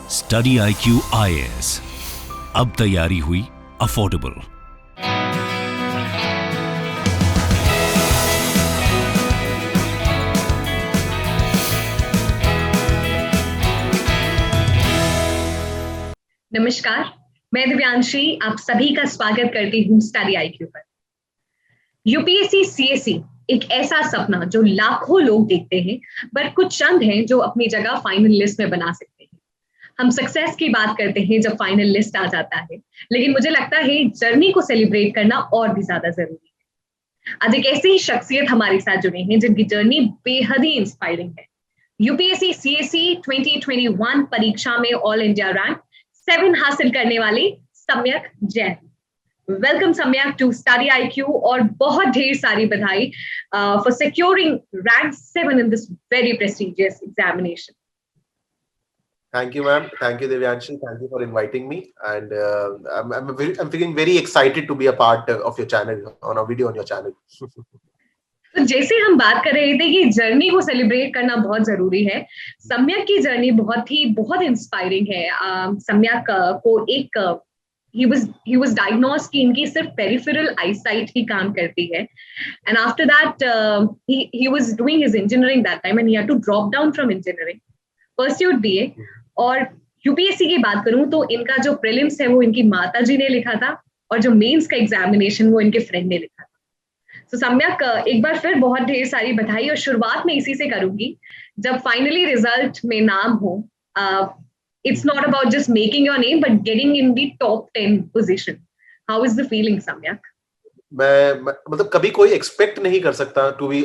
Study IQ IAS, अब तैयारी हुई अफोर्डेबल। नमस्कार, मैं दिव्यांशी आप सभी का स्वागत करती हूँ स्टडी IQ पर। यूपीएससी सीएससी एक ऐसा सपना जो लाखों लोग देखते हैं, पर कुछ चंद हैं जो अपनी जगह फाइनल लिस्ट में बना सकते हैं। हम सक्सेस की बात करते हैं जब फाइनल लिस्ट आ जाता है, लेकिन मुझे लगता है जर्नी को सेलिब्रेट करना और भी ज्यादा जरूरी है। आज एक ऐसी ही शख्सियत हमारे साथ जुड़े हैं जिनकी जर्नी बेहद ही इंस्पायरिंग है। यूपीएससी सीएससी 2021 परीक्षा में ऑल इंडिया रैंक 7 हासिल करने वाली सम्यक जैन। वेलकम सम्यक टू स्टडी IQ और बहुत ढेर सारी बधाई for securing rank 7 in this very prestigious examination. Thank you, ma'am. Thank you, Devyanshi. Thank you for inviting me. And I'm feeling very excited to be a part of your channel, on a video on your channel. तो जैसे हम बात कर रहे थे कि journey को celebrate करना बहुत जरूरी है, सम्यक की जर्नी बहुत इंस्पायरिंग है। सम्यक को एक he was diagnosed कि इनकी सिर्फ पेरिफेरल आईसाइट ही काम करती है, and after that he was doing his engineering that time and he had to drop down from engineering, pursued BA। और यूपीएससी की बात करूं तो इनका जो प्रीलिम्स है वो इनकी माताजी ने लिखा था और जो मेंस का एग्जामिनेशन वो इनके फ्रेंड ने लिखा था। तो सम्यक एक बार फिर बहुत ढेर सारी बधाई और शुरुआत में इसी से करूंगी। जब फाइनली रिजल्ट में नाम हो, it's not about just making your name but getting in the top 10 position. How is the feeling सम्यक? मैं मतलब कभी कोई एक्सपेक्ट नहीं कर सकता, टू बी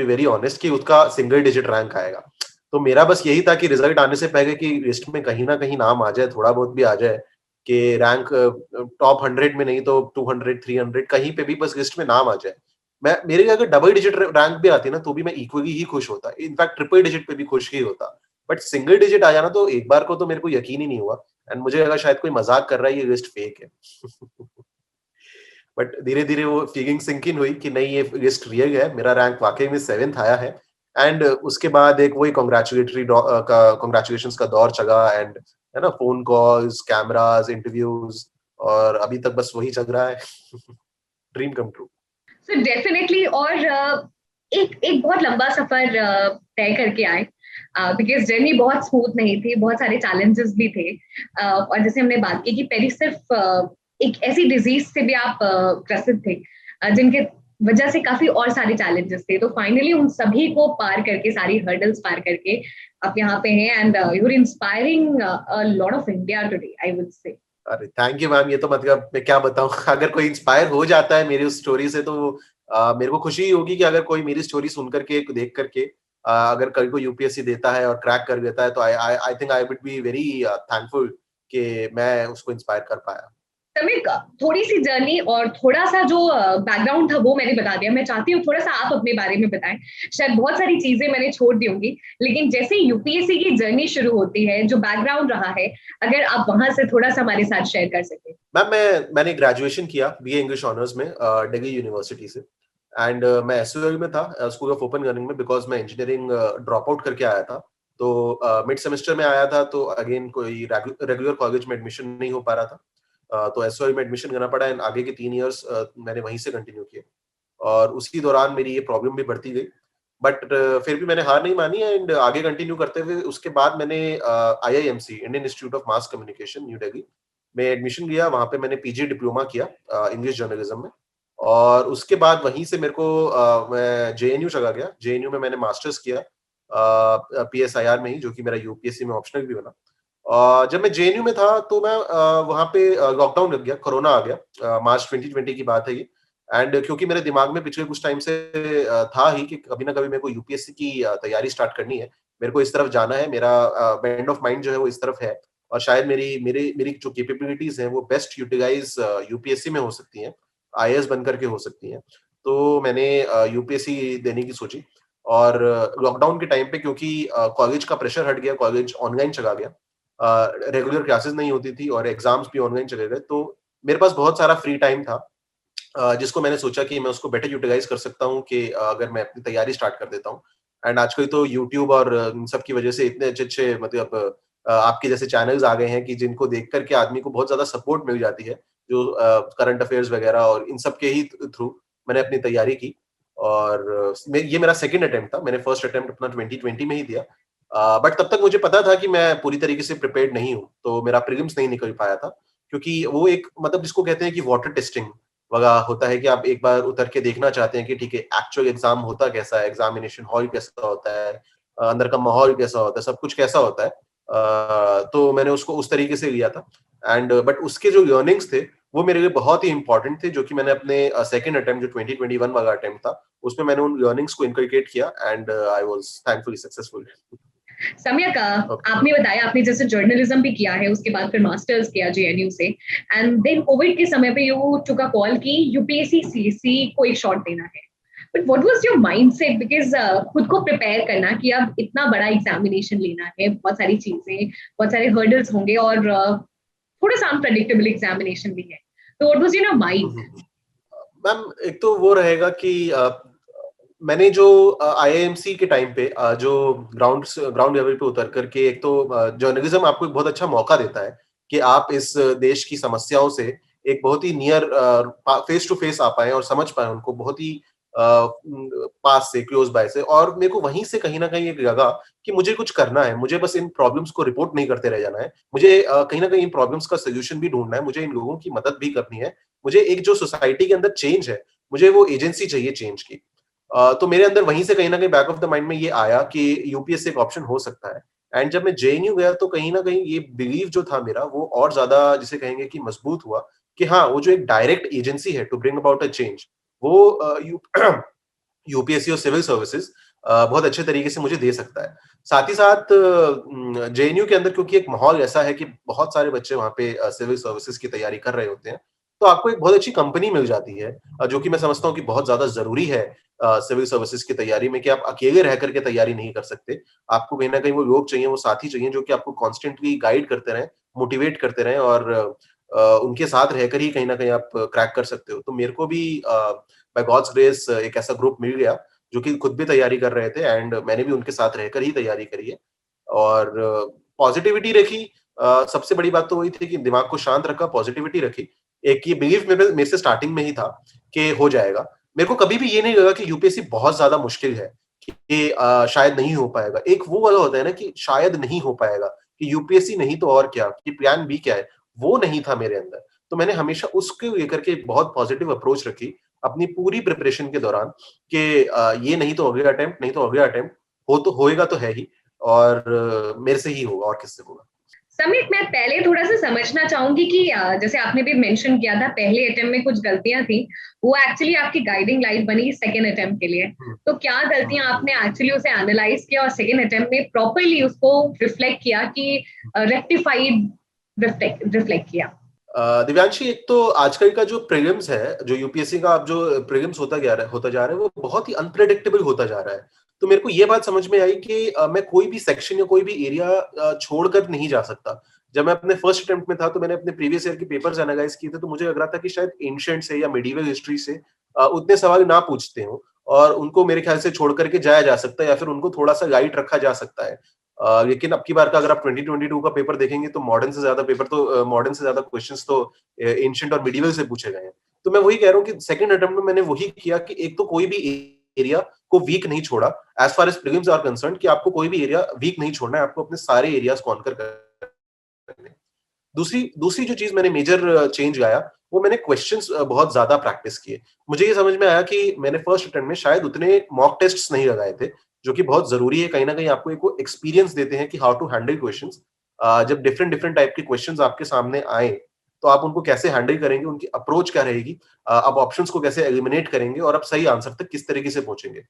वेरी ऑनेस्ट, कि उसका सिंगल डिजिट रैंक आएगा। तो मेरा बस यही था कि रिजल्ट आने से पहले कि लिस्ट में कहीं ना कहीं नाम आ जाए, थोड़ा बहुत भी आ जाए, कि रैंक टॉप 100 में नहीं तो 200 300 कहीं पे भी बस लिस्ट में नाम आ जाए। मेरे अगर डबल डिजिट रैंक भी आती ना तो भी मैं इक्वली ही खुश होता, इनफैक्ट ट्रिपल डिजिट पे भी खुश ही होता। बट सिंगल डिजिट आ जाना तो एक बार को तो मेरे को यकीन ही नहीं हुआ, एंड मुझे लगा शायद कोई मजाक कर रहा है, ये लिस्ट फेक है। बट धीरे धीरे वो फीलिंग सिंक इन हुई कि नहीं, ये लिस्ट रियल है, मेरा रैंक वाकई में 7th आया है। एंड उसके बाद एक वही कांग्रेचुलेशंस का दौर चला, एंड है ना, फोन कॉल्स, कैमरास, इंटरव्यूज, और अभी तक बस वही चल रहा है। Dream come true. So definitely. और एक बहुत लंबा सफर तय करके आए, बिकॉज जर्नी बहुत स्मूथ नहीं थी, बहुत सारे चैलेंजेस भी थे। और जैसे हमने बात की कि पहले सिर्फ एक ऐसी डिजीज से भी आप ग्रसित थे जिनके वजह से काफी और सारे चैलेंजेस थे। तो फाइनली उन सभी को पार करके, सारी हर्डल्स पार करके आप यहाँ पे हैं, and you are inspiring a lot of India today, I would say. अरे थैंक यू मैम, ये तो मतलब मैं क्या बताऊं। अगर कोई इंस्पायर हो जाता है मेरी उस स्टोरी से तो मेरे को खुशी होगी कि अगर कोई मेरी स्टोरी सुन करके, देख करके अगर कल को यूपीएससी देता है और क्रैक कर देता है तो I think I would be very thankful कि मैं उसको इंस्पायर कर पाया। सम्यक, थोड़ी सी जर्नी और थोड़ा सा जो बैकग्राउंड था वो मैंने बता दिया। मैं चाहती हूँ थोड़ा सा आप अपने बारे में बताएं। शायद बहुत सारी चीजें मैंने छोड़ दी होंगी, लेकिन जैसे यूपीएससी की जर्नी शुरू होती है, जो बैकग्राउंड रहा है, अगर आप वहां से थोड़ा सा हमारे साथ शेयर कर सके। मैम मैंने ग्रेजुएशन किया बीए इंग्लिश ऑनर्स में दिल्ली यूनिवर्सिटी से, एंड मैं एसयूएल में था, स्कूल ऑफ ओपन लर्निंग में, बिकॉज मैं इंजीनियरिंग ड्रॉप आउट करके आया था। तो मिड सेमेस्टर में आया था, तो अगेन कोई रेगुलर कॉलेज में एडमिशन नहीं हो पा रहा था, तो एसयूएल में एडमिशन करना पड़ा, एंड आगे के 3 इयर्स मैंने वहीं से कंटिन्यू किए। और उसी दौरान मेरी ये प्रॉब्लम भी बढ़ती गई, बट फिर भी मैंने हार नहीं मानी, एंड आगे कंटिन्यू करते हुए उसके बाद मैंने IIMC, Indian institute of mass communication, new Delhi में एडमिशन लिया। वहां पे मैंने पीजी डिप्लोमा किया इंग्लिश जर्नलिज्म में, और उसके बाद वहीं से मेरे को मैं जेएनयू चला गया। जेएनयू में मैंने मास्टर्स किया PSIR में ही, जो कि मेरा यूपीएससी में ऑप्शनल भी बना। जब मैं जेएनयू में था तो मैं वहां पे लॉकडाउन लग गया, कोरोना आ गया, मार्च 2020 की बात है ये। एंड क्योंकि मेरे दिमाग में पिछले कुछ टाइम से था ही कि कभी ना कभी मेरे को यूपीएससी की तैयारी स्टार्ट करनी है, मेरे को इस तरफ जाना है, मेरा बेंड ऑफ माइंड जो है वो इस तरफ है, और शायद मेरी जो कैपेबिलिटीज हैं वो बेस्ट यूटिलाइज यूपीएससी में हो सकती हैं, IAS बन करके हो सकती हैं। तो मैंने यूपीएससी देने की सोची, और लॉकडाउन के टाइम पे क्योंकि कॉलेज का प्रेशर हट गया, कॉलेज ऑनलाइन चला गया, रेगुलर क्लासेस नहीं होती थी और एग्जाम्स भी ऑनलाइन चले गए, तो मेरे पास बहुत सारा फ्री टाइम था, जिसको मैंने सोचा कि मैं उसको बेटर यूटिलाइज कर सकता हूँ कि अगर मैं अपनी तैयारी स्टार्ट कर देता हूँ। एंड आजकल तो यूट्यूब और इन सब की वजह से इतने अच्छे मतलब आपके जैसे चैनल्स आ गए हैं कि जिनको देख करके आदमी को बहुत ज्यादा सपोर्ट मिल जाती है, जो करंट अफेयर्स वगैरह और इन सब के ही थ्रू मैंने अपनी तैयारी की। और ये मेरा सेकंड अटेम्प्ट था, मैंने फर्स्ट अटेम्प्ट अपना 2020 में ही दिया। बट तब तक मुझे पता था कि मैं पूरी तरीके से प्रिपेयर्ड नहीं हूँ, तो मेरा प्रीलिम्स नहीं निकल पाया था, क्योंकि वो एक मतलब जिसको कहते हैं कि वाटर टेस्टिंग वगैरह होता है कि आप एक बार उतर के देखना चाहते हैं कि ठीक है एक्चुअल एग्जाम होता कैसा है, एग्जामिनेशन हॉल कैसा होता है, अंदर का माहौल कैसा होता है, सब कुछ कैसा होता है। तो मैंने उसको उस तरीके से लिया था। एंड बट उसके जो लर्निंग्स थे वो मेरे लिए बहुत ही इंपॉर्टेंट थे, जो कि मैंने अपने सेकंड अटेम्प्ट जो 2021 वाला अटेम्प्ट था उसमें मैंने उन लर्निंग्स को इनकलकेट किया and I was thankfully successful. सम्यक, आपने बताया आपने जैसे जर्नलिज्म भी किया है, उसके बाद फिर मास्टर्स किया जेएनयू से, एंड देन कोविड के समय पे यू टुक अ कॉल की यूपीएससी सीसी को एक शॉट देना है। But what was your mindset, because खुद को प्रिपेयर करना कि अब इतना बड़ा एग्जामिनेशन लेना है, बहुत सारी चीजें, बहुत सारे हर्डल्स होंगे और थोड़ा सा अनप्रेडिक्टेबल एग्जामिनेशन भी है, तो what was your mind? Ma'am एक तो वो रहेगा कि मैंने जो आईआईएमसी के टाइम पे जो ग्राउंड लेवल पे उतर करके, एक तो जर्नलिज्म आपको एक बहुत अच्छा मौका देता है कि आप इस देश की समस्याओं से एक बहुत ही नियर फेस टू फेस आ पाए और समझ पाए उनको बहुत ही पास से, क्लोज बाय से। और मेरे को वहीं से कहीं ना कहीं एक लगा कि मुझे कुछ करना है, मुझे बस इन प्रॉब्लम्स को रिपोर्ट नहीं करते रह जाना है, मुझे कहीं ना कहीं इन प्रॉब्लम्स का सोल्यूशन भी ढूंढना है, मुझे इन लोगों की मदद भी करनी है, मुझे एक जो सोसाइटी के अंदर चेंज है, मुझे वो एजेंसी चाहिए चेंज की। तो मेरे अंदर वहीं से कहीं ना कहीं बैक ऑफ द माइंड में ये आया कि यूपीएससी एक ऑप्शन हो सकता है। एंड जब मैं जेएनयू गया तो कहीं ना कहीं ये बिलीव जो था मेरा वो और ज्यादा जिसे कहेंगे कि मजबूत हुआ कि हाँ, वो जो एक डायरेक्ट एजेंसी है to bring about a change, वो यूपीएससी और सिविल सर्विसेज बहुत अच्छे तरीके से मुझे दे सकता है। साथ ही साथ जेएनयू के अंदर क्योंकि एक माहौल ऐसा है कि बहुत सारे बच्चे वहाँ पे सिविल सर्विसेज की तैयारी कर रहे होते हैं, तो आपको एक बहुत अच्छी कंपनी मिल जाती है, जो कि मैं समझता हूँ कि बहुत ज्यादा जरूरी है सिविल सर्विसेज की तैयारी में, कि आप अकेले रह करके तैयारी नहीं कर सकते। आपको कहीं ना कहीं वो लोग चाहिए, वो साथी चाहिए जो कि आपको कॉन्स्टेंटली गाइड करते रहें, मोटिवेट करते रहें, और उनके साथ रहकर ही कहीं ना कहीं आप क्रैक कर सकते हो। तो मेरे को भी बाय गॉड्स ग्रेस एक ऐसा ग्रुप मिल गया जो कि खुद भी तैयारी कर रहे थे, एंड मैंने भी उनके साथ रहकर ही तैयारी करी है। और पॉजिटिविटी रखी, सबसे बड़ी बात तो वही थी कि दिमाग को शांत रखा, पॉजिटिविटी रखी। एक ये बिलीफ मेरे से स्टार्टिंग में ही था कि हो जाएगा। मेरे को कभी भी ये नहीं लगा कि यूपीएससी बहुत ज्यादा मुश्किल है, कि शायद नहीं हो पाएगा। एक वो वाला होता है ना कि शायद नहीं हो पाएगा, कि यूपीएससी नहीं तो और क्या, कि प्लान बी क्या है, वो नहीं था मेरे अंदर। तो मैंने हमेशा उसको लेकर के बहुत पॉजिटिव अप्रोच रखी अपनी पूरी प्रिपरेशन के दौरान, कि ये नहीं तो अगला अटेम्प्ट, नहीं तो अगला अटेम्प्ट हो तो होएगा तो है ही, और मेरे से ही होगा, और किससे होगा। समित, मैं पहले थोड़ा सा समझना चाहूंगी कि जैसे आपने भी मेंशन किया था पहले अटेम्प्ट में कुछ गलतियां थी, वो एक्चुअली आपकी गाइडिंग लाइट बनी सेकेंड अटेम्प्ट के लिए। तो क्या गलतियां आपने एक्चुअली उसे एनालाइज किया और सेकेंड अटेम्प्ट में प्रॉपरली उसको रिफ्लेक्ट किया कि रेक्टिफाइड रिफ्लेक्ट किया? दिव्यांशी, एक तो आजकल का जो प्रीलिम्स है, जो यूपीएससी का अब जो प्रीलिम्स होता जा रहा है, वो बहुत ही अनप्रेडिक्टेबल होता जा रहा है। तो मेरे को ये बात समझ में आई कि मैं कोई भी सेक्शन या कोई भी एरिया छोड़कर नहीं जा सकता। जब मैं अपने फर्स्ट अटेम्प्ट में था तो मैंने अपने प्रीवियस ईयर के पेपर्स एनालाइज किए थे, तो मुझे लग रहा था कि शायद एंशिएंट से या मेडिवल हिस्ट्री से उतने सवाल ना पूछते हो, और उनको मेरे ख्याल से छोड़ करके जाया जा सकता है, या फिर उनको थोड़ा सा लाइट रखा जा सकता है। लेकिन अब की बार का अगर आप 2022 का पेपर देखेंगे तो मॉडर्न से ज्यादा क्वेश्चंस तो एंशिएंट और मिडिवल से पूछे गए हैं। तो मैं वही कह रहा हूँ कि सेकंड अटेम्प्ट में मैंने वही किया कि एक तो कोई भी एरिया को वीक नहीं छोड़ा, as far as prelims are concern, कि आपको कोई भी एरिया वीक नहीं छोड़ना है, आपको अपने सारे एरियाज कॉन्कर करने हैं। दूसरी दूसरी जो चीज मैंने मेजर चेंज लाया, वो मैंने क्वेश्चंस बहुत ज्यादा प्रैक्टिस किए। मुझे ये समझ में आया कि मैंने फर्स्ट अटेम्प्ट में शायद उतने मॉक टेस्ट्स नहीं लगाए थे, जो कि बहुत जरूरी है। कहीं ना कहीं आपको एक एक्सपीरियंस देते हैं कि हाउ टू हैंडल क्वेश्चंस। जब डिफरेंट डिफरेंट टाइप के क्वेश्चंस आपके सामने आए, तो आप उनको कैसे हैंडल करेंगे, उनकी अप्रोच क्या रहेगी, आप ऑप्शंस को कैसे एलिमिनेट करेंगे, और आप सही आंसर तक किस तरीके से पहुंचेंगे।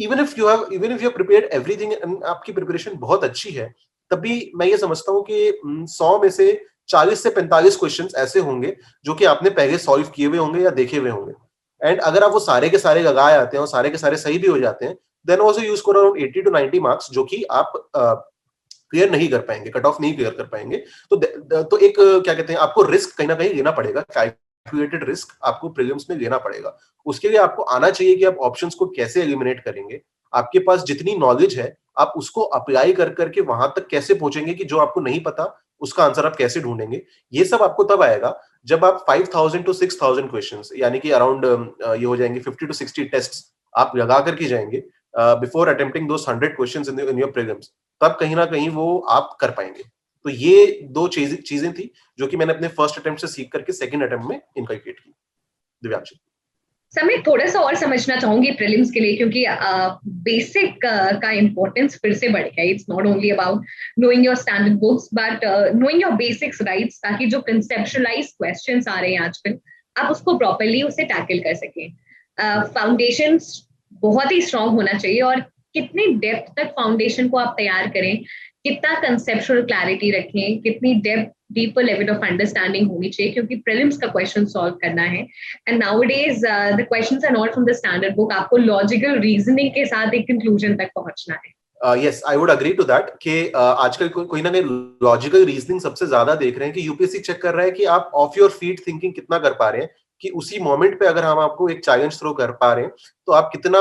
Even if you have prepared everything, आपकी प्रिपरेशन बहुत अच्छी है, तब भी मैं ये समझता हूँ कि 100 में से 40 से 45 क्वेश्चंस ऐसे होंगे जो कि आपने पहले सॉल्व किए हुए होंगे या देखे हुए होंगे। एंड अगर आप वो सारे के सारे लगाए आते हैं और सारे के सारे सही भी हो जाते हैं, then also you score around 80 to 90 marks, जो कि आप क्लियर नहीं कर पाएंगे, कट ऑफ नहीं क्लियर कर पाएंगे। तो एक क्या कहते हैं, आपको रिस्क कहीं ना कहीं लेना पड़ेगा, कैलकुलेटेड रिस्क आपको प्रीलिम्स में लेना पड़ेगा। उसके लिए आपको आना चाहिए कि आप ऑप्शंस को कैसे एलिमिनेट करेंगे, आपके पास जितनी नॉलेज है आप उसको अप्लाई कर करके वहां तक कैसे पहुंचेंगे कि जो आपको नहीं पता उसका आंसर आप कैसे ढूंढेंगे, ये सब आपको तब आएगा जब आप 5000 टू 6000 क्वेश्चंस यानी कि अराउंड ये हो जाएंगे 50 टू 60 टेस्ट आप लगा करके जाएंगे before attempting those 100 questions in your prelims, तब कहीं ना कहीं वो आप कर पाएंगे। तो ये दो चीजें थी जो कि मैंने अपने फर्स्ट अटेम्प्ट से सीख करके सेकंड अटेम्प्ट में इनकलकेट की। दिव्यांशी सर मैं थोड़ा सा और समझना चाहूंगी प्रीलिम्स के लिए, क्योंकि बेसिक का इम्पोर्टेंस फिर से बढ़ गया। It's not only about knowing your standard books but knowing your basics, rights, ताकि जो कंसेप्शुअलाइज क्वेश्चंस आ रहे हैं आजकल आप उसको प्रॉपरली उसे टैकल कर सकें। फाउंडेशंस बहुत ही स्ट्रांग होना चाहिए, और कितनी डेप्थ तक फाउंडेशन को आप तैयार करें, कितना कंसेप्चुअल क्लैरिटी रखें, कितनी depth deeper level of understanding होनी चाहिए, क्योंकि प्रीलिम्स का क्वेश्चन सॉल्व करना है। And nowadays the questions are not from the standard book, आपको लॉजिकल रीजनिंग के साथ एक कंक्लूजन तक पहुंचना है। Yes, I would agree to that कि आजकल कोई ना कोई लॉजिकल रीजनिंग सबसे ज्यादा देख रहे हैं कि यूपीएससी चेक कर रहा है कि आप ऑफ योर फीट थिंकिंग कितना कर पा रहे हैं, कि उसी मोमेंट पे अगर हम आपको एक चैलेंज थ्रो कर पा रहे हैं तो आप कितना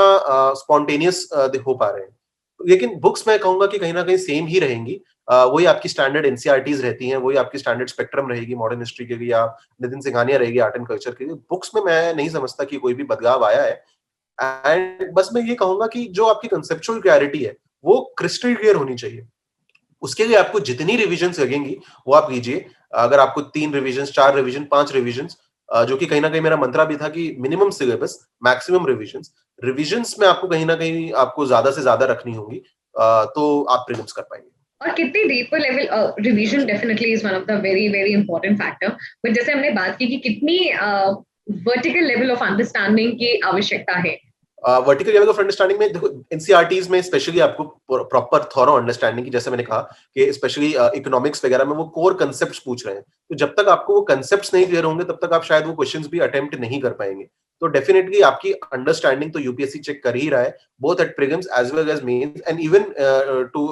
स्पॉन्टेनियस हो पा रहे हैं। लेकिन बुक्स मैं कहूंगा कि कहीं ना कहीं सेम ही रहेंगी, वही आपकी स्टैंडर्ड एनसीईआरटीज रहती हैं, वही आपकी स्टैंडर्ड स्पेक्ट्रम रहेगी मॉडर्न हिस्ट्री के लिए, या नितिन सिंघानिया रहेगी आर्ट एंड कल्चर के लिए। बुक्स में मैं नहीं समझता कि कोई भी बदलाव आया है। एंड बस मैं ये कहूंगा कि जो आपकी कंसेप्चुअल क्लैरिटी है वो क्रिस्टल क्लियर होनी चाहिए। उसके लिए आपको जितनी रिविजन लगेंगी वो आप कीजिए। अगर आपको 3 रिविजन, 4 रिविजन, 5 रिविजन, जो कि कहीं ना कहीं मेरा मंत्रा भी था कि मिनिमम सिलेबस मैक्सिमम रिविजन्स में आपको कहीं ना कहीं आपको ज्यादा से ज्यादा रखनी होगी, तो आप प्रीलिम्स कर पाएंगे। और कितनी deeper level revision definitely is one of the very very important factor. But जैसे हमने बात की कि कितनी वर्टिकल लेवल ऑफ अंडरस्टैंडिंग की आवश्यकता है। वर्टिकल लेवल ऑफ अंडरस्टैंडिंग में देखो एनसीईआरटीज में स्पेशली आपको प्रॉपर थॉरो अंडरस्टैंडिंग की, जैसे मैंने कहा कि स्पेशली इकोनॉमिक्स वगैरह में वो कोर कंसेप्ट्स पूछ रहे हैं, तो जब तक आपको वो कंसेप्ट्स नहीं क्लियर होंगे तब तक आप शायद वो क्वेश्चंस भी अटेम्प्ट नहीं कर पाएंगे। तो डेफिनेटली आपकी अंडरस्टैंडिंग तो यूपीएससी चेक कर ही रहा है, both at prelims as well as mains and even to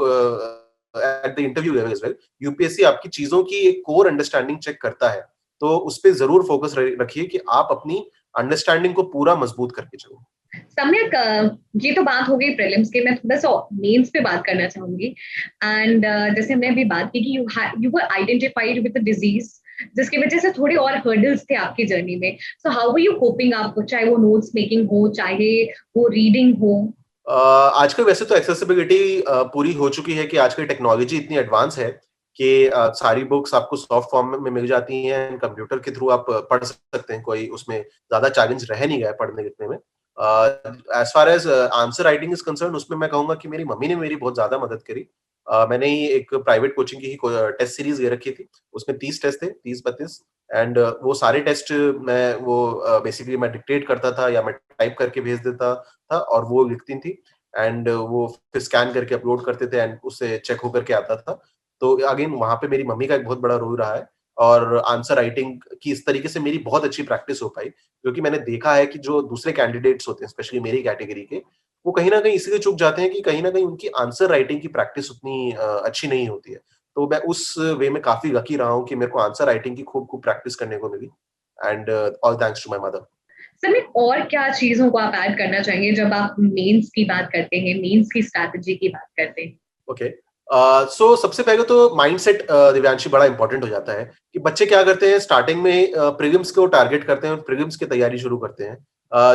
at the interview level as well. UPSC आपकी चीजों की एक कोर अंडरस्टैंडिंग चेक करता है, तो उस पर जरूर फोकस रखिए कि आप अपनी अंडरस्टैंडिंग को पूरा मजबूत करके चलो। सम्यक, ये तो बात हो गई प्रीलिम्स की, मैं थोड़ा सा मेंस पे बात करना चाहूंगी। एंड जैसे हमने अभी बात की कि you were identified with the disease, जिसकी वजह से थोड़े और हर्डल्स थे आपकी जर्नी में। So how were you coping up, चाहे वो नोट्स मेकिंग हो, चाहे वो रीडिंग हो? आजकल वैसे तो एक्सेसिबिलिटी पूरी हो चुकी है कि आजकल टेक्नोलॉजी इतनी एडवांस है कि सारी बुक्स आपको सॉफ्ट फॉर्म में मिल जाती हैं, कंप्यूटर के थ्रू आप पढ़ सकते हैं, कोई उसमें ज्यादा चैलेंज रह नहीं गया पढ़ने लिखने में। As far as answer writing is concern, उसमें मैं कहूंगा कि मेरी मम्मी ने मेरी बहुत ज्यादा मदद करी। मैंने ही एक प्राइवेट कोचिंग की ही टेस्ट सीरीज ले रखी थी, उसमें 30 टेस्ट थे, 30-32, एंड वो सारे टेस्ट मैं वो बेसिकली मैं डिक्टेट करता था या मैं टाइप करके भेज देता था और वो लिखती थी, एंड वो फिर स्कैन करके अपलोड करते थे एंड उससे चेक होकर के आता था। तो अगेन वहां पे मेरी मम्मी का एक बहुत बड़ा रोल रहा है, और आंसर राइटिंग की इस तरीके से मेरी बहुत अच्छी प्रैक्टिस हो पाई, क्योंकि मैंने देखा है कि जो दूसरे कैंडिडेट्स होते हैं स्पेशली मेरी कैटेगरी के, वो कहीं ना कहीं इसलिए चूक जाते हैं कि कहीं ना कहीं उनकी आंसर राइटिंग की प्रैक्टिस उतनी अच्छी नहीं होती है। तो मैं उस वे में काफी लकी रहा हूँ कि मेरे को आंसर राइटिंग की खूब खूब प्रैक्टिस करने को मिली, and all thanks to my mother. Sir और क्या चीजों को आप ऐड करना चाहेंगे जब आप मेंस की बात करते हैं, मेंस की स्ट्रैटेजी की बात करते हैं? ओके, सो सबसे पहले तो माइंडसेट दिव्यांशी बड़ा इंपॉर्टेंट हो जाता है कि बच्चे क्या करते हैं स्टार्टिंग में प्रीलिम्स को टारगेट करते हैं और प्रीलिम्स की तैयारी शुरू करते हैं,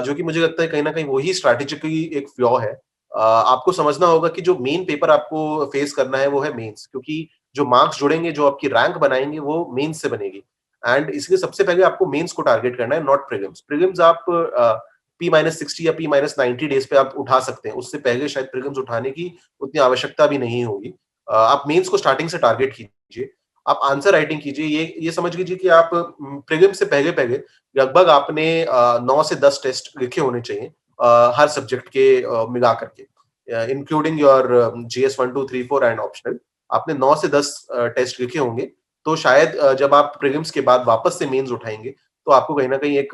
जो कि मुझे लगता है कहीं ना कहीं वही स्ट्रैटेजिकली एक फ्लॉ है। आपको समझना होगा कि जो मेन पेपर आपको फेस करना है वो है मेंस, क्योंकि जो मार्क्स जुड़ेंगे, जो आपकी रैंक बनाएंगे वो मेंस से बनेगी, एंड इसलिए सबसे पहले आपको मेंस को टारगेट करना है, नॉट प्रीलिम्स। प्रीलिम्स आप P-60 या P-90 डेज पे आप उठा सकते हैं, उससे पहले शायद प्रीलिम्स उठाने की उतनी आवश्यकता भी नहीं होगी। आप मेंस को स्टार्टिंग से टारगेट कीजिए, आप आंसर राइटिंग कीजिए। ये समझ लीजिए कि आप प्रीलिम्स से पहले पहले लगभग आपने 9 से 10 टेस्ट लिखे होने चाहिए, हर सब्जेक्ट के मिला करके, including your GS 1, 2, 3, 4 and optional. आपने 9 से 10 टेस्ट लिखे होंगे, तो शायद जब आप प्रीलिम्स के बाद वापस से मेंस उठाएंगे तो आपको कहीं ना कहीं एक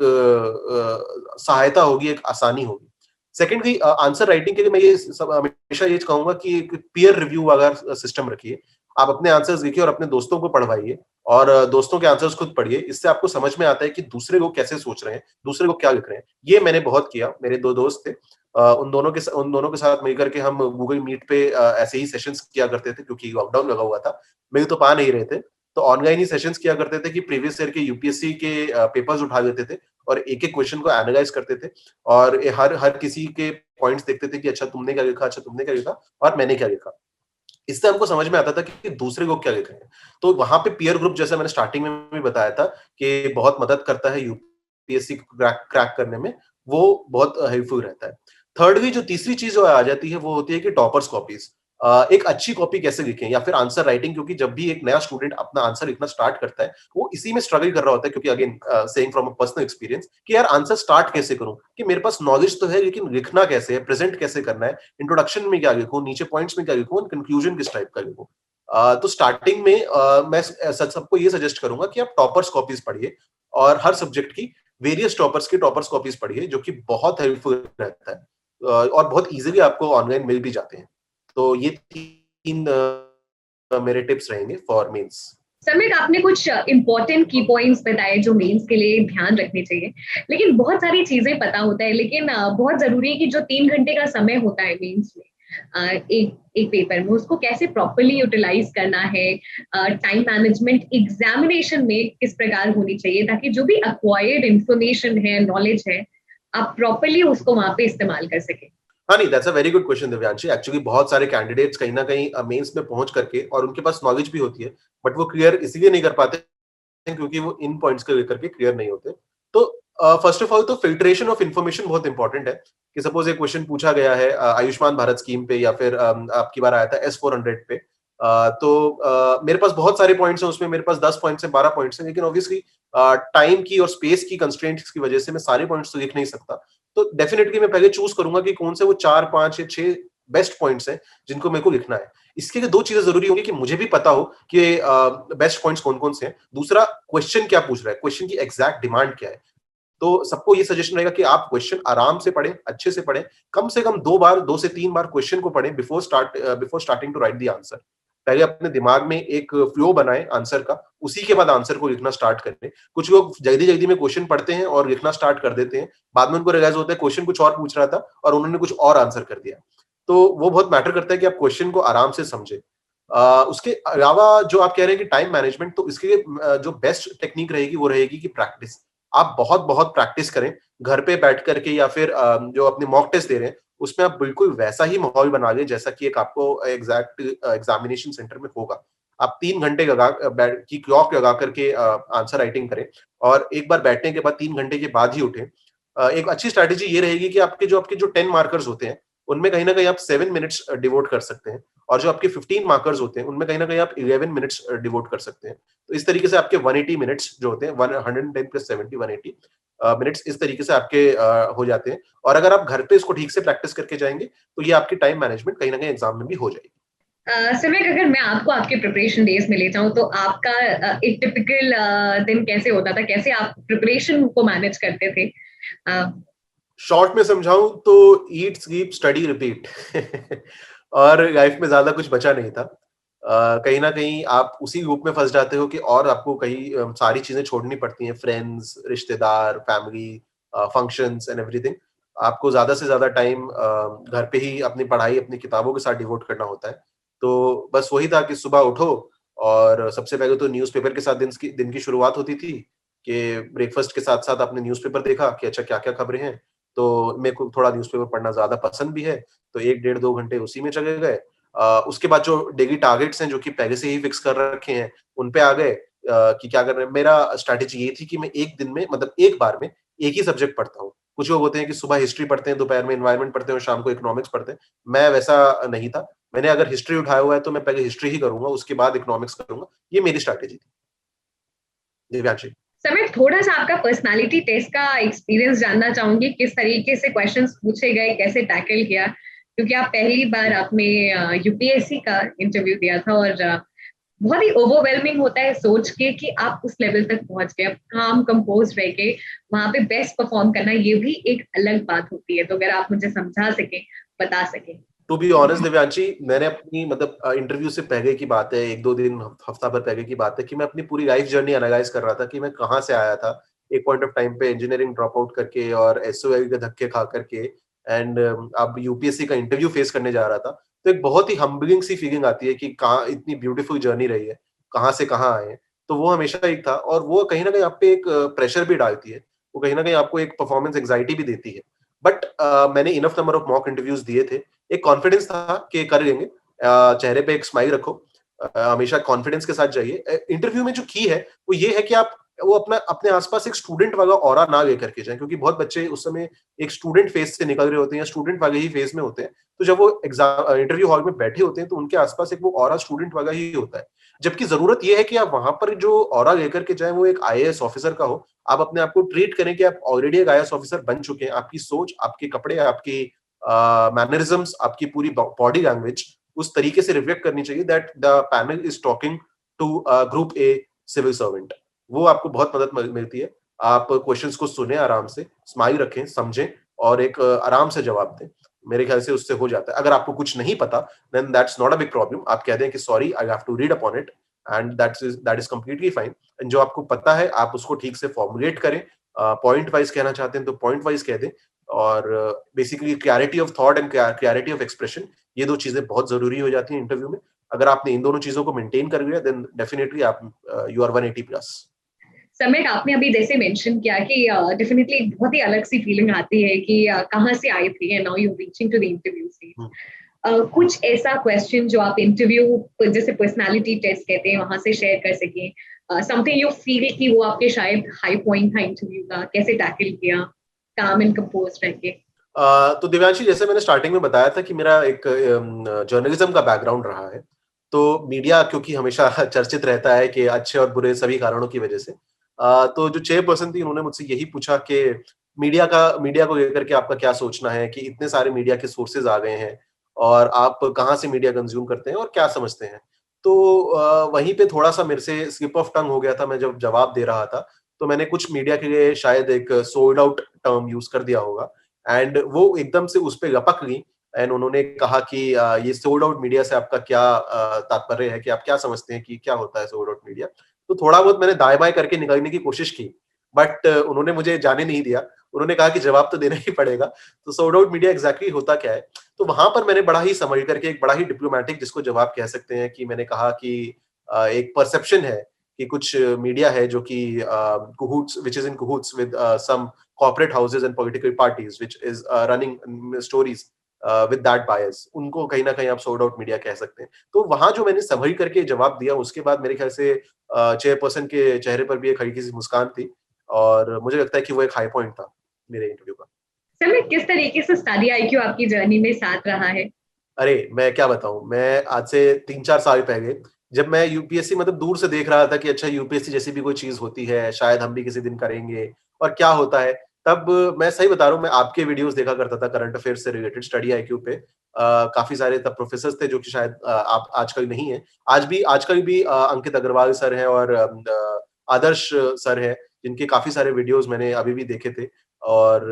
सहायता होगी, एक आसानी होगी। सेकेंडली, आंसर राइटिंग के लिए मैं ये सब हमेशा ये कहूंगा कि एक पीयर रिव्यू अगर सिस्टम रखिए। आप अपने आंसर्स लिखिए और अपने दोस्तों को पढ़वाइए और दोस्तों के आंसर्स खुद पढ़िए। इससे आपको समझ में आता है कि दूसरे लोग कैसे सोच रहे हैं, दूसरे लोग क्या लिख रहे हैं। ये मैंने बहुत किया। मेरे 2 दोस्त थे, उन दोनों के साथ मिलकर के हम गूगल मीट पे ऐसे ही सेशंस किया करते थे, क्योंकि लॉकडाउन लगा हुआ था, मिल तो पा नहीं रहे थे। तो ऑनलाइन ही सेशंस किया करते थे कि प्रीवियस ईयर के यूपीएससी के पेपर्स उठा लेते थे और एक-एक क्वेश्चन को एनालाइज करते थे और हर हर किसी के पॉइंट्स देखते थे कि अच्छा तुमने क्या लिखा, अच्छा तुमने क्या लिखा और मैंने क्या लिखा। इससे हमको समझ में आता था कि दूसरे लोग क्या लिख रहे हैं। तो वहाँ पे पीयर ग्रुप, जैसे मैंने स्टार्टिंग में भी बताया था, कि बहुत मदद करता है यूपीएससी क्रैक क्रैक करने में, वो बहुत हेल्पफुल रहता है। थिर्डली जो तीसरी चीज़ जो आ जाती है वो होती है कि टॉपर्स कॉपीज़। एक अच्छी कॉपी कैसे लिखें या फिर आंसर राइटिंग, क्योंकि जब भी एक नया स्टूडेंट अपना आंसर लिखना स्टार्ट करता है, वो इसी में स्ट्रगल कर रहा होता है, क्योंकि again saying from a personal experience कि यार आंसर स्टार्ट कैसे करूँ? कि मेरे पास नॉलेज तो है लेकिन लिखना कैसे है, प्रेजेंट कैसे करना है, इंट्रोडक्शन में क्या लिखूँ, नीचे पॉइंट्स में क्या लिखूँ और कंक्लूजन किस टाइप का लिखूँ। तो स्टार्टिंग में मैं सबको ये सजेस्ट करूंगा कि आप टॉपर्स कॉपीज पढ़िए और हर सब्जेक्ट की वेरियस टॉपर्स की टॉपर्स कॉपीज पढ़िए, जो कि बहुत हेल्पफुल रहता है और बहुत इजीली आपको ऑनलाइन मिल भी जाते हैं। तो ये 3 मेरे टिप्स रहेंगे फॉर मेंस। समित, आपने कुछ इंपॉर्टेंट की पॉइंट्स बताए जो मेंस के लिए ध्यान रखने चाहिए, लेकिन बहुत सारी चीजें पता होता है, लेकिन बहुत जरूरी है कि जो 3 घंटे का समय होता है मेंस में, एक एक पेपर में, उसको कैसे प्रॉपरली यूटिलाइज करना है। टाइम मैनेजमेंट एग्जामिनेशन में किस प्रकार होनी चाहिए, ताकि जो भी अक्वायर्ड इंफॉर्मेशन है, नॉलेज है, आप प्रॉपरली उसको वहां पे इस्तेमाल कर सके। हाँ, नहीं, that's a very good question Divyanshi. Actually बहुत सारे कैंडिडेट्स कहीं न कहीं मेंस में पहुँच करके, और उनके पास नॉलेज भी होती है, बट वो क्लियर इसीलिए नहीं कर पाते हैं क्योंकि वो इन पॉइंट्स को लेकर के क्लियर नहीं होते। तो फर्स्ट ऑफ ऑल तो फिल्ट्रेशन ऑफ इन्फॉर्मेशन बहुत इंपॉर्टेंट है, कि सपोज एक क्वेश्चन पूछा गया है आयुष्मान भारत स्कीम पे, या फिर आपकी बार आया था S-400 पे। तो मेरे पास बहुत सारे पॉइंट्स हैं उसमें, मेरे पास 10 पॉइंट्स हैं, 12 पॉइंट्स हैं, लेकिन ऑब्वियसली टाइम की और स्पेस की कंस्ट्रेंट्स की वजह से मैं सारे पॉइंट्स तो लिख नहीं सकता। तो डेफिनिटली मैं पहले चूज़ करूँगा कि कौन से वो 4, 5 या 6 बेस्ट पॉइंट्स हैं, जिनको मेरे को लिखना है। इसके लिए 2 चीज़ें ज़रूरी होंगी, कि मुझे भी पता हो कि बेस्ट पॉइंट्स कौन-कौन से हैं। दूसरा, क्वेश्चन क्या पूछ रहा है, क्वेश्चन की एग्जैक्ट डिमांड क्या है। तो सबको ये सजेशन रहेगा कि आप क्वेश्चन आराम से पढ़ें, अच्छे से पढ़ें। कम से कम 2 बार, 2 से 3 बार क्वेश्चन को पढ़ें before starting to write the answer. पहले अपने दिमाग में एक फ्लो बनाएँ आंसर का, उसी के बाद आंसर को लिखना स्टार्ट करें। कुछ लोग जल्दी-जल्दी में क्वेश्चन पढ़ते हैं और लिखना स्टार्ट कर देते हैं। बाद में उनको रियलाइज़ होता है क्वेश्चन कुछ और पूछ रहा था और उन्होंने कुछ और आंसर कर दिया। तो वो बहुत मैटर करता है कि आप क्वेश्चन को आराम से समझें। उसके अलावा जो आप कह रहे हैं कि टाइम मैनेजमेंट, तो इसके लिए जो बेस्ट टेक्निक रहेगी वो रहेगी कि प्रैक्टिस। आप बहुत-बहुत प्रैक्टिस करें, घर पे बैठ कर के, या फिर जो अपने मॉक टेस्ट दे रहे हैं, उसमें आप बिल्कुल वैसा ही माहौल बना लें जैसा कि एक आपको एग्जैक्ट एग्जामिनेशन सेंटर में होगा। आप 3 घंटे लगा बैठ की क्लॉक लगा करके आंसर राइटिंग करें और एक बार बैठने के बाद 3 घंटे के बाद ही उठें। एक अच्छी स्ट्रैटेजी ये रहेगी कि आपके जो 10 मार्कर्स होते हैं, उनमें कहीं न कहीं आप 7 मिनट्स डिवोट कर सकते हैं, और जो आपके 15 मार्कर्स होते हैं, उनमें कहीं न कहीं आप 11 मिनट्स डिवोट कर सकते हैं। तो इस तरीके से आपके 180 मिनट्स जो होते हैं, 110 प्लस 70, 180 मिनट्स इस तरीके से आपके हो जाते हैं, और अगर आप घर पे इसको ठीक से प्रैक्टिस करके जाएँगे, तो ये आपकी टाइम मैनेजमेंट कहीं न कहीं एग्ज़ाम में भी हो जाएगी। सिमिक, अगर मैं आपको आपके प्रिपरेशन डेज में ले जाऊं, तो आपका एक टिपिकल दिन कैसे होता था, कैसे आप प्रिपरेशन को मैनेज करते थे? अ, शॉर्ट में समझाऊँ तो ईट, स्लीप, स्टडी, रिपीट और लाइफ में ज़्यादा कुछ बचा नहीं था। कहीं न कहीं आप उसी लूप में फँस जाते हो कि और आपको कई सारी चीज़ें छोड़नी पड़ती हैं, फ्रेंड्स, रिश्तेदार, फैमिली, फंक्शंस एंड एवरीथिंग। आपको ज़्यादा से ज़्यादा टाइम घर पे ही अपनी पढ़ाई, अपनी किताबों के साथ डिवोट करना होता है। तो बस वही था कि सुबह उठो और सबसे पहले तो न्यूज़पेपर के साथ दिन की शुरुआत होती थी, कि ब्रेकफ़ास्ट के साथ-साथ आपने न्यूज़पेपर देखा कि अच्छा क्या-क्या खबरें हैं। तो मेरे को थोड़ा न्यूज़पेपर पढ़ना ज़्यादा पसंद भी है, तो 1 डेढ़ 2 घंटे उसी में चले गए। उसके बाद जो डेली टारगेट्स हैं, जो कि पहले से ही फिक्स कर रखे हैं, उन पे आ गए कि क्या करना है। मेरा स्ट्रैटेजी ये थी कि मैं 1 दिन में, मतलब एक बार में, एक ही सब्जेक्ट पढ़ता हूँ। कुछ लोग होते हैं कि सुबह हिस्ट्री पढ़ते हैं, दोपहर में एनवायरनमेंट पढ़ते हैं और शाम को इकोनॉमिक्स पढ़ते हैं। मैं वैसा नहीं था। मैंने अगर हिस्ट्री उठाया हुआ है, तो मैं पहले हिस्ट्री ही करूँगा, उसके बाद इकोनॉमिक्स करूँगा। ये मेरी स्ट्रैटेजी थी। दिव्यांशी। समित, थोड़ा सा आपका पर्सनालिटी टेस्ट का एक्सपीरियंस जानना चाहूंगी, किस तरीके से क्वेश्चंस पूछे गए, कैसे टैकल किया, क्योंकि आप पहली बार आपने यूपीएससी का इंटरव्यू दिया था, और बहुत ही ओवरवेलमिंग होता है सोच के कि आप उस लेवल तक पहुंच गए। अब काम कंपोज रह के वहां पे बेस्ट परफॉर्म करना, ये भी एक अलग बात होती है। तो अगर आप मुझे समझा सके, बता सके। टू बी ऑनेस्ट दिव्यांशी, मैंने अपनी मतलब इंटरव्यू से पहले की बात है, 1-2 दिन हफ्ता भर पहले की बात है कि मैं अपनी पूरी लाइफ जर्नी एनालाइज कर रहा था कि मैं कहाँ से आया था, एक पॉइंट ऑफ टाइम पे इंजीनियरिंग ड्रॉप आउट करके और एसओआई के धक्के खा करके, एंड अब यूपीएससी का इंटरव्यू फेस करने जा रहा था। तो एक बहुत ही हम्बलिंग सी फीलिंग आती है कि कहाँ इतनी ब्यूटीफुल जर्नी रही है, कहाँ से कहाँ आए हैं। तो वो हमेशा एक था, और वो कहीं ना कहीं आप पे एक प्रेशर भी डालती है, वो कहीं ना कहीं आपको एक परफॉर्मेंस एंग्जाइटी भी देती है। बट मैंने enough number of mock interviews दिए थे, एक कॉन्फिडेंस था कि कर लेंगे। चेहरे पे एक स्माइल रखो, हमेशा कॉन्फिडेंस के साथ जाइए। इंटरव्यू में जो की है वो ये है कि आप वो अपना अपने आसपास एक स्टूडेंट वाला ऑरा ना लेकर के जाएं, क्योंकि बहुत बच्चे उस समय एक स्टूडेंट फेस से निकल रहे होते हैं या स्टूडेंट वाले ही फेस में होते हैं। तो जब वो एग्जाम इंटरव्यू हॉल में बैठे होते हैं तो उनके आसपास एक वो ऑरा स्टूडेंट वाला ही होता है। जबकि जरूरत ये है कि आप वहां पर जो ऑरा लेकर के जाएं वो एक आईएएस ऑफिसर का हो। आप अपने आप को ट्रीट करें कि आप ऑलरेडी एक आईएएस ऑफिसर बन चुके हैं। आपकी सोच, आपके कपड़े, आपकी मैनरिज्म्स, आपकी पूरी बॉडी लैंग्वेज उस तरीके से रिफ्लेक्ट करनी चाहिए that the panel is talking to group A civil servant. वो आपको बहुत मदद मिलती है। आप क्वेश्चंस को सुने आराम से, स्माइल रखें, समझें और एक आराम से जवाब दें। मेरे ख्याल से उससे हो जाता है। अगर आपको कुछ नहीं पता then that's not a big problem. आप कह दें कि sorry, I have to read upon it, and that is completely fine. जो आपको पता है आप उसको ठीक से फॉर्मुलेट करें। पॉइंट वाइज कहना चाहते हैं तो पॉइंट वाइज कह दें। और basically clarity of thought and clarity of expression, ये दो चीजें बहुत जरूरी हो जाती हैं इंटरव्यू में। अगर आपने इन दोनों चीजों को मेंटेन कर लिया देन डेफिनेटली आप यू आर 180 प्लस। सम्यक, आपने अभी जैसे मेंशन किया कि डेफिनेटली एक बहुत ही अलग सी फीलिंग आती है कि कहाँ से आए थे and now you reaching to the interview stage. कुछ ऐसा क्वेश्चन जो आप इंटरव्यू जैसे पर्सनालिटी टेस्ट कहते हैं वहां से शेयर कर सकें, समथिंग यू फील कि वो आपके शायद हाई पॉइंट था इंटरव्यू का, कैसे टैकल किया काम एंड कंपोज रह के? तो दिव्यांशी, जैसे मैंने स्टार्टिंग में बताया था कि मेरा एक जर्नलिज्म का बैकग्राउंड रहा है। तो मीडिया क्योंकि हमेशा चर्चित रहता है कि अच्छे और बुरे सभी कारणों की वजह से, तो जो चेयरपर्सन थी उन्होंने मुझसे यही पूछा कि मीडिया को लेकर के आपका क्या सोचना है कि इतने सारे मीडिया के सोर्सेज आ गए हैं और आप कहाँ से मीडिया कंज्यूम करते हैं और क्या समझते हैं। तो वहीं पे थोड़ा सा मेरे से स्लिप ऑफ टंग हो गया था। मैं जब जवाब दे रहा था तो मैंने कुछ मीडिया के लिए शायद एक सोल्ड आउट टर्म यूज कर दिया होगा, एंड वो एकदम से उस पे लपक गई। एंड उन्होंने कहा कि ये सोल्ड आउट मीडिया से आपका क्या तात्पर्य है, कि आप क्या समझते हैं कि क्या होता है सोल्ड आउट मीडिया। तो थोड़ा बहुत मैंने दाएं बाएं करके निकलने की कोशिश की, बट उन्होंने मुझे जाने नहीं दिया। उन्होंने कहा कि जवाब तो देना ही पड़ेगा। तो सोल्ड आउट मीडिया एग्जैक्टली होता क्या है। तो वहां पर मैंने बड़ा ही समझ करके, एक बड़ा ही डिप्लोमेटिक जिसको जवाब कह सकते हैं, कि मैंने कहा कि एक परसेप्शन है कि कुछ मीडिया है जो कि cahoots which is in cahoots with some corporate houses and political parties which is running stories with that bias, उनको कहीं ना कहीं आप सोल्ड आउट मीडिया कह सकते हैं। तो वहां जो मैंने संभल करके जवाब दिया, उसके बाद मेरे ख्याल से चेयरपर्सन के चेहरे पर भी एक हल्की सी मुस्कान थी, और मुझे लगता है कि वो एक हाई पॉइंट था मेरे इंटरव्यू का। समय किस तरीके से स्टडी आईक्यू आपकी जर्नी में साथ रहा है? अरे मैं क्या बताऊं, मैं आज से 3-4 साल पहले जब मैं यूपीएससी मतलब दूर से देख रहा था कि अच्छा यूपीएससी जैसी भी कोई चीज होती है, शायद हम भी किसी दिन करेंगे और क्या होता है, तब मैं सही बता रहा हूँ, मैं आपके वीडियोस देखा करता था करंट अफेयर्स से रिलेटेड स्टडी आईक्यू पे। काफी सारे तब प्रोफेसर्स थे जो कि शायद आप आजकल नहीं है। आजकल भी अंकित अग्रवाल सर हैं और आदर्श सर हैं, जिनके काफी सारे वीडियोस मैंने अभी भी देखे थे। और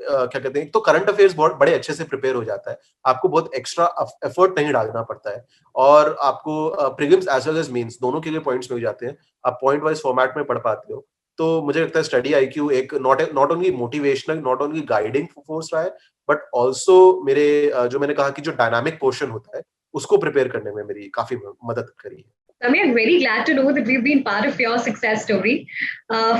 क्या कहते हैं, तो करंट अफेयर्स बहुत बड़े अच्छे से प्रिपेयर हो जाता है। आपको बहुत एक्स्ट्रा एफर्ट नहीं डालना पड़ता है, और आपको prelims as well as mains दोनों के लिए पॉइंट्स मिल जाते हैं। आप पॉइंट वाइज फॉर्मेट में पढ़ पाते हो। तो मुझे लगता है स्टडी आईक्यू एक not only motivational, not only guiding force रहा है, बट ऑल्सो मेरे जो मैंने कहा कि जो डायनामिक क्वेश्चन होता है उसको प्रिपेयर करने में मेरी काफी मदद करी है। I mean, I'm very glad to know that we've been part of your success story.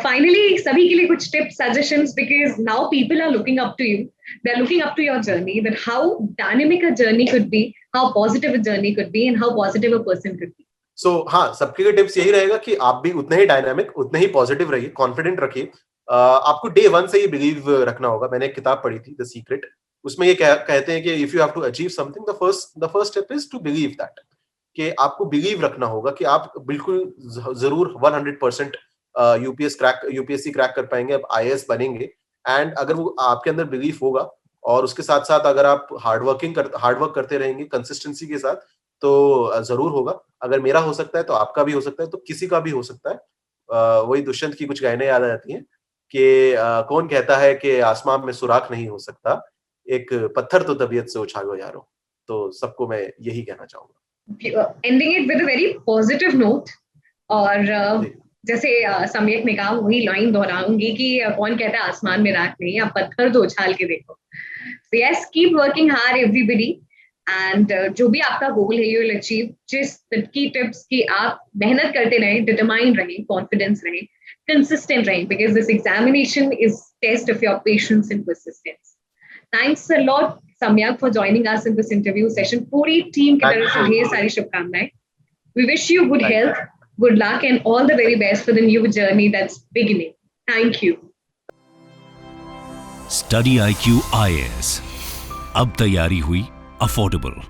Finally, सभी के लिए कुछ tips, suggestions, because now people are looking up to you. They're looking up to your journey, that how dynamic a journey could be, how positive a journey could be, and how positive a person could be. सो हाँ, सबके लिए tips यही रहेगा कि आप भी उतने ही dynamic, उतने ही पॉजिटिव रहिए, कॉन्फिडेंट रखिए। आपको डे वन से ही बिलीव रखना होगा। मैंने एक किताब पढ़ी थी, द सीक्रेट, उसमें ये कहते हैं कि if you have to achieve something, the first step is to believe that, कि आपको बिलीव रखना होगा कि आप बिल्कुल जरूर 100% यूपीएससी क्रैक कर पाएंगे, आप आईएएस बनेंगे। एंड अगर वो आपके अंदर बिलीफ होगा, और उसके साथ साथ अगर आप हार्डवर्क करते रहेंगे कंसिस्टेंसी के साथ, तो जरूर होगा। अगर मेरा हो सकता है तो आपका भी हो सकता है, तो किसी का भी हो सकता है। वही दुष्यंत की कुछ गायनें याद आ जाती हैं कि कौन कहता है कि आसमान में सुराख नहीं हो सकता, एक पत्थर तो तबीयत से उछालो यारो। तो सबको मैं यही कहना चाहूंगा। Ending it with a very positive note, और जैसे सम्यक ने कहा वही लाइन दोहराऊंगी कि कौन कहता है आसमान में रात नहीं, आप पत्थर तो उछाल के देखो। Yes, keep working hard everybody, and जो भी आपका गोल है यू विल अचीव। जिस की टिप्स की आप मेहनत करते रहें, डिटरमाइंड रहें, कॉन्फिडेंस रहें, consistent रहें, because this examination is test of your patience and persistence. Thanks a lot Samyak for joining us in this interview session. पूरी टीम की तरफ से ढेर सारी शुभकामनाएं। We wish you good health, good luck, and all the very best for the new journey that's beginning. Thank you. Study IQ IAS, अब तैयारी हुई अफोर्डेबल।